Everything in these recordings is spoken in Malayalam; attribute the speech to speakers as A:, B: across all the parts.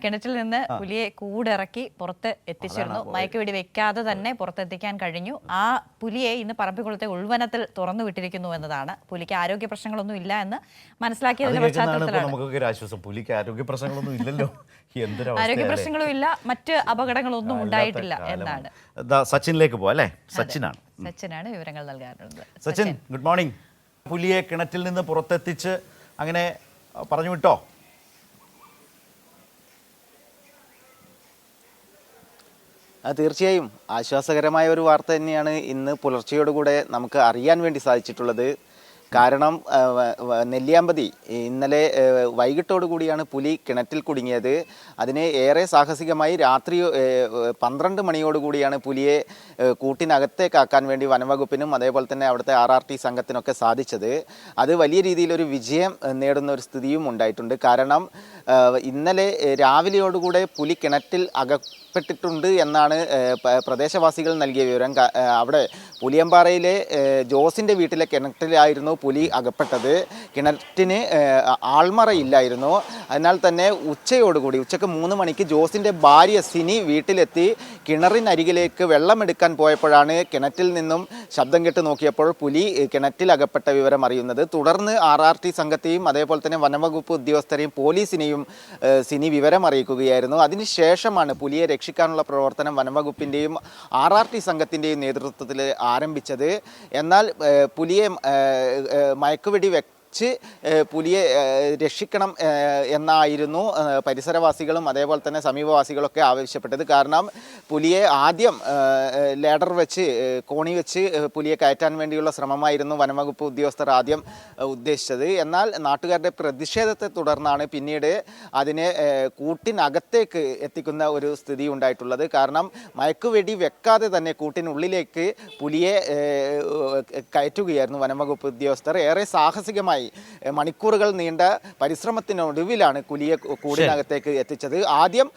A: കിണറ്റിൽ നിന്ന് പുലിയെ കൂടിറക്കി പുറത്ത് എത്തിച്ചിരുന്നു. മയക്കുവെടി വെക്കാതെ തന്നെ പുറത്തെത്തിക്കാൻ കഴിഞ്ഞു. ആ പുലിയെ ഇന്ന് പറമ്പിക്കുളത്തെ ഉൾവനത്തിൽ തുറന്നു വിട്ടിരിക്കുന്നു എന്നതാണ്. പുലിക്ക് ആരോഗ്യ പ്രശ്നങ്ങളൊന്നും ഇല്ല എന്ന് മനസ്സിലാക്കിയതിന്റെ പശ്ചാത്തലത്തിലാണ്.
B: പുലിക്ക് ആരോഗ്യ പ്രശ്നങ്ങളൊന്നും ഇല്ലല്ലോ,
A: ആരോഗ്യ പ്രശ്നങ്ങളും ഇല്ല, മറ്റ് അപകടങ്ങളൊന്നും ഉണ്ടായിട്ടില്ല എന്നാണ്.
B: സച്ചിനിലേക്ക് പോവാം അല്ലേ? സച്ചിനാണ്
A: വിവരങ്ങൾ നൽകാറുള്ളത്.
B: Sachin, good morning. പുലിയെ കിണറ്റിൽ നിന്ന് പുറത്തെത്തിച്ച് അങ്ങനെ പറഞ്ഞു വിട്ടോ?
C: തീർച്ചയായും ആശ്വാസകരമായ ഒരു വാർത്ത തന്നെയാണ് ഇന്ന് പുലർച്ചയോടുകൂടെ നമുക്ക് അറിയാൻ വേണ്ടി സാധിച്ചിട്ടുള്ളത്. കാരണം നെല്ലിയാമ്പതി ഇന്നലെ വൈകിട്ടോടുകൂടിയാണ് പുലി കിണറ്റിൽ കുടുങ്ങിയത്. അതിന് ഏറെ സാഹസികമായി രാത്രി 12 മണിയോടുകൂടിയാണ് പുലിയെ കൂട്ടിനകത്തേക്കാക്കാൻ വേണ്ടി വനംവകുപ്പിനും അതേപോലെ തന്നെ അവിടുത്തെ RRT സംഘത്തിനൊക്കെ സാധിച്ചത്. അത് വലിയ രീതിയിലൊരു വിജയം നേടുന്ന ഒരു സ്ഥിതിയും ഉണ്ടായിട്ടുണ്ട്. കാരണം ഇന്നലെ രാവിലെയോടുകൂടെ പുലി കിണറ്റിൽ അകപ്പെട്ടിട്ടുണ്ട് എന്നാണ് പ്രദേശവാസികൾ നൽകിയ വിവരം. അവിടെ പുലിയമ്പാറയിലെ ജോസിൻ്റെ വീട്ടിലെ കിണറ്റിലായിരുന്നു പുലി അകപ്പെട്ടത്. കിണറ്റിന് ആൾമറയില്ലായിരുന്നു. അതിനാൽ തന്നെ ഉച്ചയോടുകൂടി ഉച്ചക്ക് 3 മണിക്ക് ജോസിൻ്റെ ഭാര്യ സിനി വീട്ടിലെത്തി കിണറിനരികിലേക്ക് വെള്ളമെടുക്കാൻ പോയപ്പോഴാണ് കിണറ്റിൽ നിന്നും ശബ്ദം കേട്ട് നോക്കിയപ്പോൾ പുലി കിണറ്റിൽ അകപ്പെട്ട വിവരം അറിയുന്നത്. തുടർന്ന് RRT സംഘത്തെയും അതേപോലെ തന്നെ വനംവകുപ്പ് ഉദ്യോഗസ്ഥരെയും പോലീസിനെയും സിനി വിവരം അറിയിക്കുകയായിരുന്നു. അതിനുശേഷമാണ് പുലിയെ രക്ഷിക്കാനുള്ള പ്രവർത്തനം വനംവകുപ്പിൻ്റെയും RRT സംഘത്തിൻ്റെയും നേതൃത്വത്തിൽ ആരംഭിച്ചത്. എന്നാൽ പുലിയെ മയക്കുവെടി പുലിയെ രക്ഷിക്കണം എന്നായിരുന്നു പരിസരവാസികളും അതേപോലെ തന്നെ സമീപവാസികളൊക്കെ ആവശ്യപ്പെട്ടത്. കാരണം പുലിയെ ആദ്യം ലേഡർ വെച്ച് കോണി വെച്ച് പുലിയെ കയറ്റാൻ വേണ്ടിയുള്ള ശ്രമമായിരുന്നു വനംവകുപ്പ് ഉദ്യോഗസ്ഥർ ആദ്യം ഉദ്ദേശിച്ചത്. എന്നാൽ നാട്ടുകാരുടെ പ്രതിഷേധത്തെ തുടർന്നാണ് പിന്നീട് അതിനെ കൂട്ടിനകത്തേക്ക് എത്തിക്കുന്ന ഒരു സ്ഥിതി ഉണ്ടായിട്ടുള്ളത്. കാരണം മയക്കുവെടി വെക്കാതെ തന്നെ കൂട്ടിനുള്ളിലേക്ക് പുലിയെ കയറ്റുകയായിരുന്നു വനംവകുപ്പ് ഉദ്യോഗസ്ഥർ. ഏറെ സാഹസികമായി മണിക്കൂറുകൾ നീണ്ട പരിശ്രമത്തിനൊടുവിലാണ് പുലിയെ കൂടിനകത്തേക്ക് എത്തിച്ചത്. ആദ്യം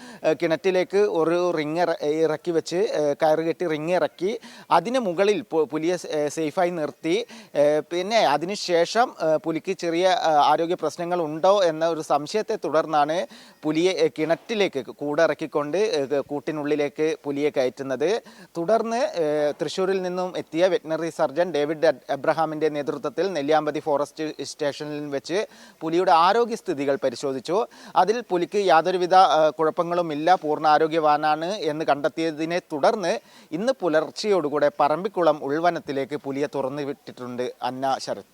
C: കിണറ്റിലേക്ക് ഒരു റിങ് ഇറക്കി വെച്ച് കയറുകെട്ടി റിങ് ഇറക്കി അതിന് മുകളിൽ പുലിയെ സേഫായി നിർത്തി. പിന്നെ അതിനുശേഷം പുലിക്ക് ചെറിയ ആരോഗ്യ പ്രശ്നങ്ങൾ ഉണ്ടോ എന്ന ഒരു സംശയത്തെ തുടർന്നാണ് പുലിയെ കിണറ്റിലേക്ക് കൂടിറക്കിക്കൊണ്ട് കൂട്ടിനുള്ളിലേക്ക് പുലിയെ കയറ്റുന്നത്. തുടർന്ന് തൃശ്ശൂരിൽ നിന്നും എത്തിയ വെറ്റിനറി സർജൻ ഡേവിഡ് എബ്രഹാമിൻ്റെ നേതൃത്വത്തിൽ നെല്ലിയാമ്പതി ഫോറസ്റ്റ് സ്റ്റേഷനിൽ വെച്ച് പുലിയുടെ ആരോഗ്യസ്ഥിതികൾ പരിശോധിച്ചു. അതിൽ പുലിക്ക് യാതൊരുവിധ കുഴപ്പങ്ങളുമില്ല, പൂർണ്ണ ആരോഗ്യവാനാണ് എന്ന് കണ്ടെത്തിയതിനെ തുടർന്ന് ഇന്ന് പുലർച്ചയോടുകൂടെ പറമ്പിക്കുളം ഉൾവനത്തിലേക്ക് പുലിയെ തുറന്നു വിട്ടിട്ടുണ്ട്. ശരത്,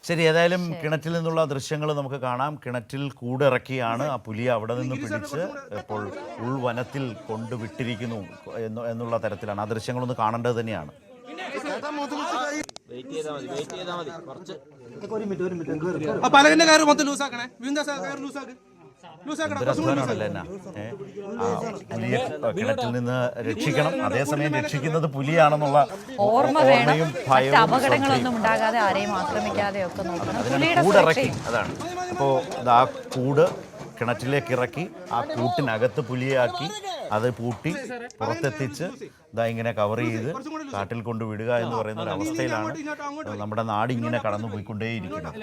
B: ശരി. ഏതായാലും കിണറ്റിൽ നിന്നുള്ള ദൃശ്യങ്ങൾ നമുക്ക് കാണാം. കിണറ്റിൽ കൂടിറക്കിയാണ് ആ പുലിയെ അവിടെ നിന്ന് പിടിച്ച് ഇപ്പോൾ ഉൾവനത്തിൽ കൊണ്ടുവിട്ടിരിക്കുന്നു എന്നുള്ള തരത്തിലാണ്. ആ ദൃശ്യങ്ങളൊന്ന് കാണേണ്ടത് തന്നെയാണ്. കിണറ്റിൽ നിന്ന് രക്ഷിക്കണം, അതേസമയം രക്ഷിക്കുന്നത് പുലിയാണെന്നുള്ള
A: ഓർമ്മയും അപകടങ്ങളൊന്നും ഉണ്ടാകാതെ ആരെയും ആക്രമിക്കാതെ ഒക്കെ നോക്കണം.
B: കൂടിറക്കി, അതാണ്. അപ്പോൾ ആ കൂട് കിണറ്റിലേക്ക് ഇറക്കി ആ കൂട്ടിനകത്ത് പുലിയാക്കി അത് പൂട്ടി പുറത്തെത്തിച്ച് ഇങ്ങനെ കവർ ചെയ്ത് കാട്ടിൽ കൊണ്ട് വിടുക എന്ന് പറയുന്ന ഒരു അവസ്ഥയിലാണ് നമ്മുടെ നാടിങ്ങനെ കടന്നു പോയിക്കൊണ്ടേയിരിക്കുന്നത്.